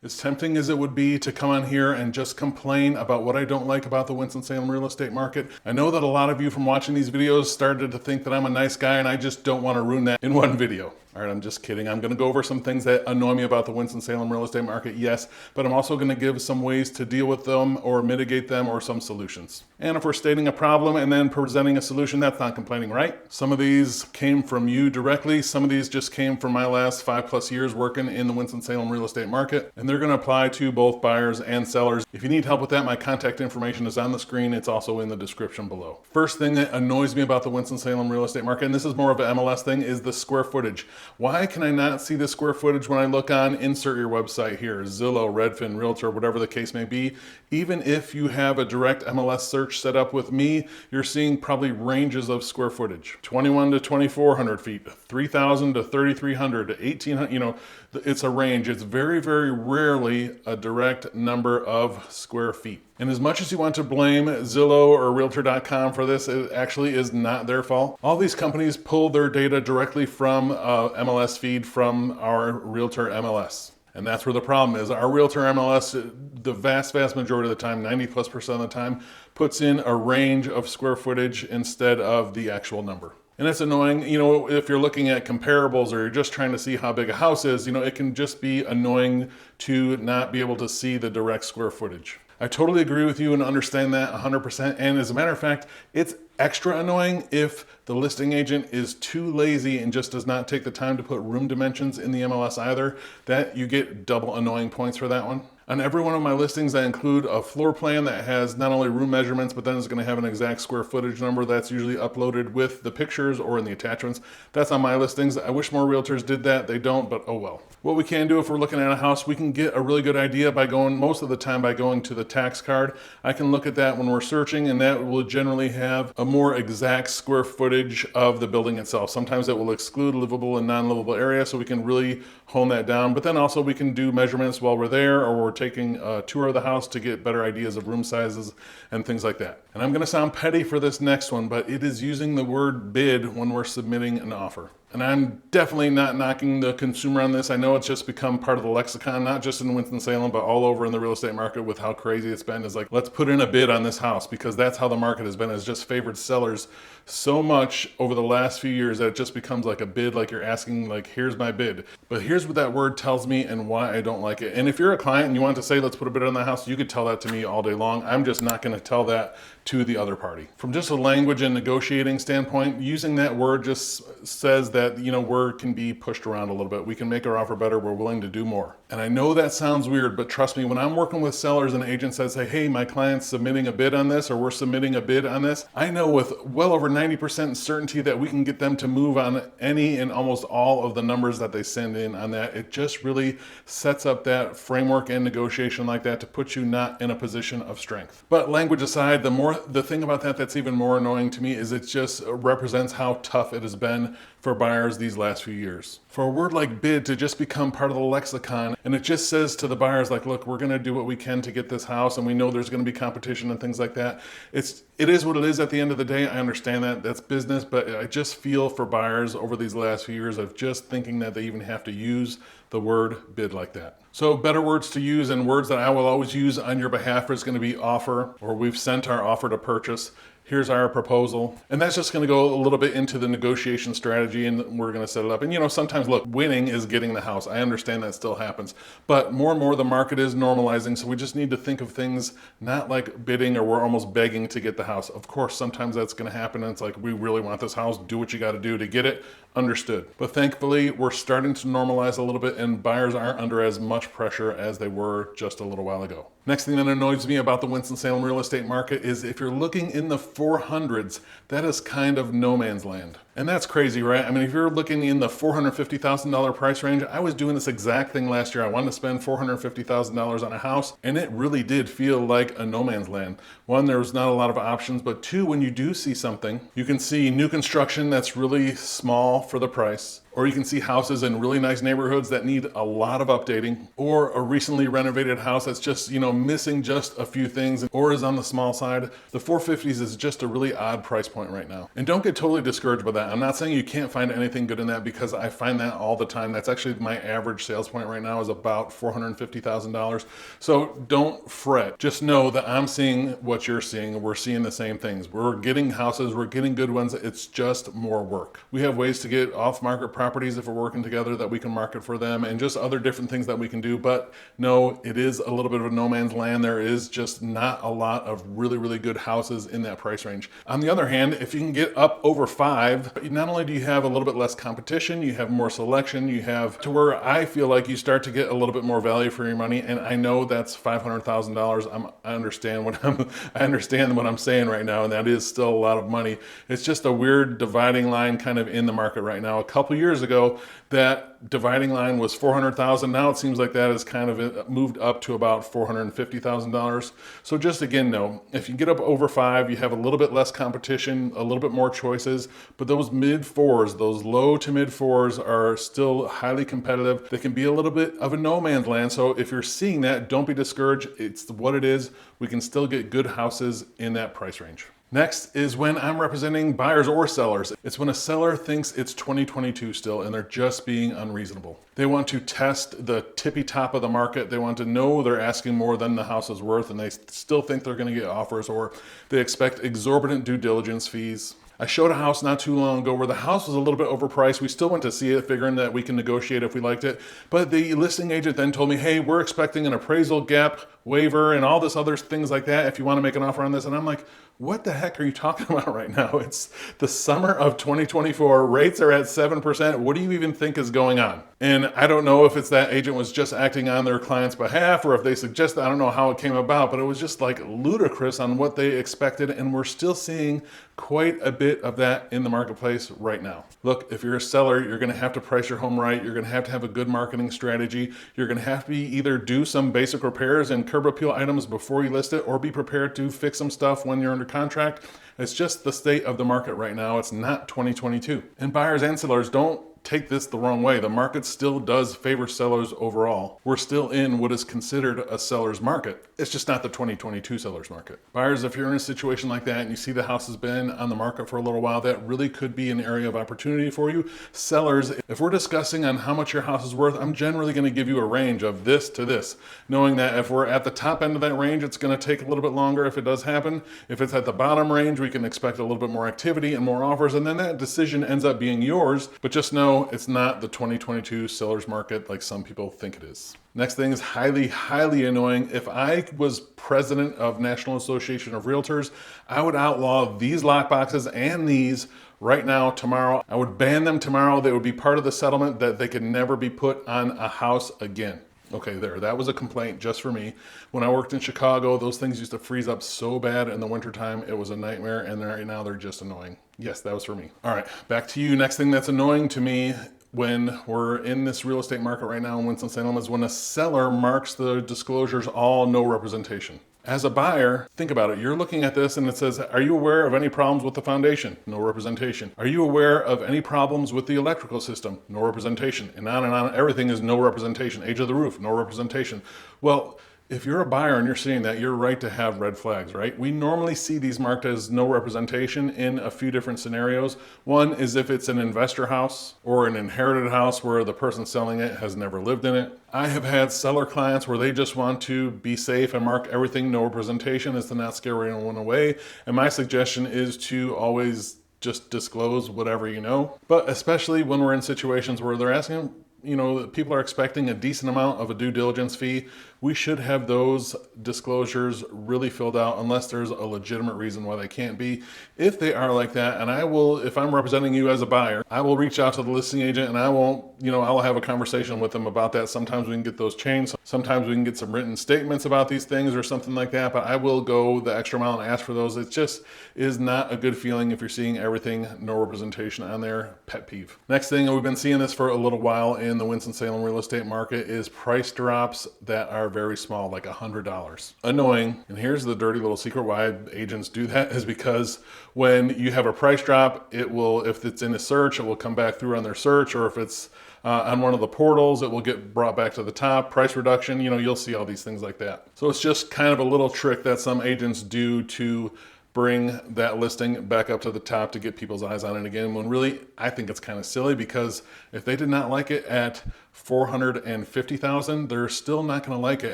As tempting as it would be to come on here and just complain about what I don't like about the Winston-Salem real estate market, I know that a lot of you from watching these videos started to think that I'm a nice guy, and I just don't want to ruin that in one video. All right, I'm just kidding. I'm going to go over some things that annoy me about the Winston-Salem real estate market, yes, but I'm also going to give some ways to deal with them or mitigate them or some solutions. And if we're stating a problem and then presenting a solution, that's not complaining, right? Some of these came from you directly. Some of these just came from my last 5+ years working in the Winston-Salem real estate market, and they're going to apply to both buyers and sellers. If you need help with that, my contact information is on the screen. It's also in the description below. First thing that annoys me about the Winston-Salem real estate market, and this is more of an MLS thing, is the square footage. Why can I not see the square footage when I look on insert your website here, Zillow, Redfin, Realtor, whatever the case may be? Even if you have a direct MLS search set up with me, you're seeing probably ranges of square footage. 21 to 2,400 feet, 3,000 to 3,300 to 1,800, you know, it's a range. It's very, very rarely a direct number of square feet. And as much as you want to blame Zillow or Realtor.com for this, it actually is not their fault. All these companies pull their data directly from MLS feed from our Realtor MLS. And that's where the problem is. Our Realtor MLS, the vast majority of the time, 90+% of the time, puts in a range of square footage instead of the actual number. And it's annoying, you know, if you're looking at comparables or you're just trying to see how big a house is, you know, it can just be annoying to not be able to see the direct square footage. I totally agree with you and understand that 100%. And as a matter of fact, it's extra annoying if the listing agent is too lazy and just does not take the time to put room dimensions in the MLS either. That you get double annoying points for that one. On every one of my listings, I include a floor plan that has not only room measurements, but then it's going to have an exact square footage number that's usually uploaded with the pictures or in the attachments. That's on my listings. I wish more realtors did that. They don't, but oh well. What we can do if we're looking at a house, we can get a really good idea by going, most of the time, by going to the tax card. I can look at that when we're searching, and that will generally have a more exact square footage of the building itself. Sometimes it will exclude livable and non-livable area, so we can really hone that down. But then also we can do measurements while we're there, or we're taking a tour of the house to get better ideas of room sizes and things like that. And I'm going to sound petty for this next one, but it is using the word bid when we're submitting an offer. And I'm definitely not knocking the consumer on this. I know it's just become part of the lexicon, not just in Winston-Salem, but all over in the real estate market with how crazy it's been. Is like, let's put in a bid on this house, because that's how the market has been. It's just favored sellers so much over the last few years that it just becomes like a bid, like you're asking, like, here's my bid. But here's what that word tells me and why I don't like it. And if you're a client and you want to say, let's put a bid on the house, you could tell that to me all day long. I'm just not going to tell that to the other party. From just a language and negotiating standpoint, using that word just says that, you know, word can be pushed around a little bit. We can make our offer better. We're willing to do more. And I know that sounds weird, but trust me, when I'm working with sellers and agents that say, hey, my client's submitting a bid on this, or we're submitting a bid on this, I know with well over 90% certainty that we can get them to move on any and almost all of the numbers that they send in on that. It just really sets up that framework and negotiation like that to put you not in a position of strength. But language aside, the thing about that that's even more annoying to me is it just represents how tough it has been for buyers these last few years. For a word like bid to just become part of the lexicon, and it just says to the buyers, like, look, we're going to do what we can to get this house, and we know there's going to be competition and things like that. It is what it is at the end of the day. I understand that. That's business, but I just feel for buyers over these last few years of just thinking that they even have to use the word bid like that. So better words to use, and words that I will always use on your behalf, is going to be offer, or we've sent our offer to purchase. Here's our proposal. And that's just going to go a little bit into the negotiation strategy, and we're going to set it up. And you know, sometimes, look, winning is getting the house. I understand that still happens. But more and more the market is normalizing, so we just need to think of things not like bidding or we're almost begging to get the house. Of course, sometimes that's going to happen, and it's like, we really want this house. Do what you got to do to get it. Understood. But thankfully, we're starting to normalize a little bit, and buyers aren't under as much pressure as they were just a little while ago. Next thing that annoys me about the Winston-Salem real estate market is if you're looking in the 400s, that is kind of no man's land. And that's crazy, right? I mean, if you're looking in the $450,000 price range, I was doing this exact thing last year. I wanted to spend $450,000 on a house, and it really did feel like a no man's land. One, there was not a lot of options, but two, when you do see something, you can see new construction that's really small for the price. Or you can see houses in really nice neighborhoods that need a lot of updating, or a recently renovated house that's just, missing just a few things or is on the small side. The 450s is just a really odd price point right now. And don't get totally discouraged by that. I'm not saying you can't find anything good in that, because I find that all the time. That's actually my average sales point right now, is about $450,000. So don't fret. Just know that I'm seeing what you're seeing. We're seeing the same things. We're getting houses, we're getting good ones. It's just more work. We have ways to get off-market properties if we're working together that we can market for them, and just other different things that we can do. But no, it is a little bit of a no man's land. There is just not a lot of really, really good houses in that price range. On the other hand, if you can get up over 5, not only do you have a little bit less competition, you have more selection, you have to where I feel like you start to get a little bit more value for your money. And I know that's $500,000. I understand what I'm saying right now, and that is still a lot of money. It's just a weird dividing line kind of in the market right now. A couple years ago, that dividing line was $400,000. Now it seems like that has kind of moved up to about $450,000. So just again, know, if you get up over 5, you have a little bit less competition, a little bit more choices, but those mid 4s, those low to mid 4s are still highly competitive. They can be a little bit of a no man's land. So if you're seeing that, don't be discouraged. It's what it is. We can still get good houses in that price range. Next is when I'm representing buyers or sellers. It's when a seller thinks it's 2022 still and they're just being unreasonable. They want to test the tippy top of the market. They want to know they're asking more than the house is worth, and they still think they're going to get offers, or they expect exorbitant due diligence fees. I showed a house not too long ago where the house was a little bit overpriced. We still went to see it, figuring that we can negotiate if we liked it. But the listing agent then told me, hey, we're expecting an appraisal gap waiver and all this other things like that if you want to make an offer on this. And I'm like, what the heck are you talking about right now? It's the summer of 2024. Rates are at 7%. What do you even think is going on? And I don't know if it's that agent was just acting on their client's behalf, or if they suggested, I don't know how it came about, but it was just like ludicrous on what they expected. And we're still seeing quite a bit of that in the marketplace right now. Look, if you're a seller, you're going to have to price your home right. You're going to have a good marketing strategy. You're going to have to either do some basic repairs and curb appeal items before you list it, or be prepared to fix some stuff when you're under contract. It's just the state of the market right now. It's not 2022. And buyers and sellers, don't take this the wrong way. The market still does favor sellers overall. We're still in what is considered a seller's market. It's just not the 2022 seller's market. Buyers, if you're in a situation like that and you see the house has been on the market for a little while, that really could be an area of opportunity for you. Sellers, if we're discussing on how much your house is worth, I'm generally going to give you a range of this to this, knowing that if we're at the top end of that range, it's going to take a little bit longer if it does happen. If it's at the bottom range, we can expect a little bit more activity and more offers, and then that decision ends up being yours. But just know it's not the 2022 seller's market like some people think it is. Next thing is highly, highly annoying. If I was president of National Association of Realtors, I would outlaw these lockboxes and these right now, tomorrow. I would ban them tomorrow. They would be part of the settlement, that they could never be put on a house again. Okay, that was a complaint just for me. When I worked in Chicago, those things used to freeze up so bad in the wintertime. It was a nightmare, and right now they're just annoying. Yes, that was for me. All right, back to you. Next thing that's annoying to me when we're in this real estate market right now in Winston-Salem is when a seller marks the disclosures all no representation. As a buyer, think about it. You're looking at this and it says, are you aware of any problems with the foundation? No representation. Are you aware of any problems with the electrical system? No representation. And on. Everything is no representation. Age of the roof, no representation. Well, if you're a buyer and you're seeing that, you're right to have red flags, right? We normally see these marked as no representation in a few different scenarios. One is if it's an investor house or an inherited house where the person selling it has never lived in it. I have had seller clients where they just want to be safe and mark everything no representation as to not scare anyone away. And my suggestion is to always just disclose whatever you know. But especially when we're in situations where they're asking, people are expecting a decent amount of a due diligence fee, we should have those disclosures really filled out unless there's a legitimate reason why they can't be. If they are like that, and I will, if I'm representing you as a buyer, I will reach out to the listing agent and I won't, I'll have a conversation with them about that. Sometimes we can get those changed. Sometimes we can get some written statements about these things or something like that, but I will go the extra mile and ask for those. It just is not a good feeling if you're seeing everything no representation on there. Pet peeve. Next thing, and we've been seeing this for a little while in the Winston-Salem real estate market, is price drops that are are very small, like $100. Annoying. And here's the dirty little secret why agents do that is because when you have a price drop, it will, if it's in a search, it will come back through on their search, or if it's on one of the portals, it will get brought back to the top. Price reduction, you know, you'll see all these things like that. So it's just kind of a little trick that some agents do to bring that listing back up to the top to get people's eyes on it again, when really I think it's kind of silly, because if they did not like it at $450,000, they're still not going to like it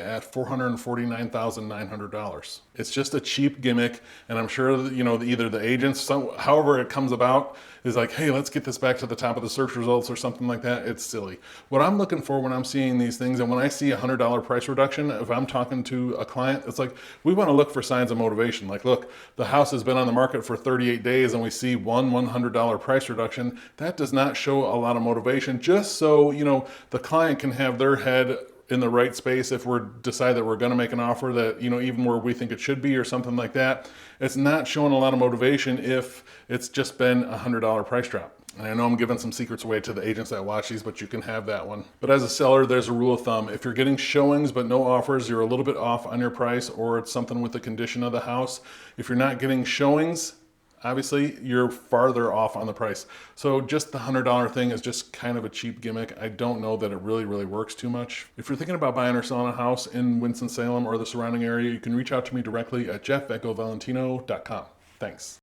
at $449,900. It's just a cheap gimmick, and I'm sure that, you know, either the agents, however it comes about, is like, hey, let's get this back to the top of the search results or something like that. It's silly. What I'm looking for when I'm seeing these things, and when I see a $100 price reduction, if I'm talking to a client, it's like, we want to look for signs of motivation. Like, look, the house has been on the market for 38 days and we see one $100 price reduction. That does not show a lot of motivation, just so, you know, the client can have their head in the right space if we decide that we're going to make an offer that, you know, even where we think it should be or something like that. It's not showing a lot of motivation if it's just been a $100 price drop. And I know I'm giving some secrets away to the agents that watch these, but you can have that one. But as a seller, there's a rule of thumb. If you're getting showings but no offers, you're a little bit off on your price, or it's something with the condition of the house. If you're not getting showings, obviously you're farther off on the price. So just the $100 thing is just kind of a cheap gimmick. I don't know that it really works too much. If you're thinking about buying or selling a house in Winston-Salem or the surrounding area, you can reach out to me directly at jeff@govalentino.com. Thanks.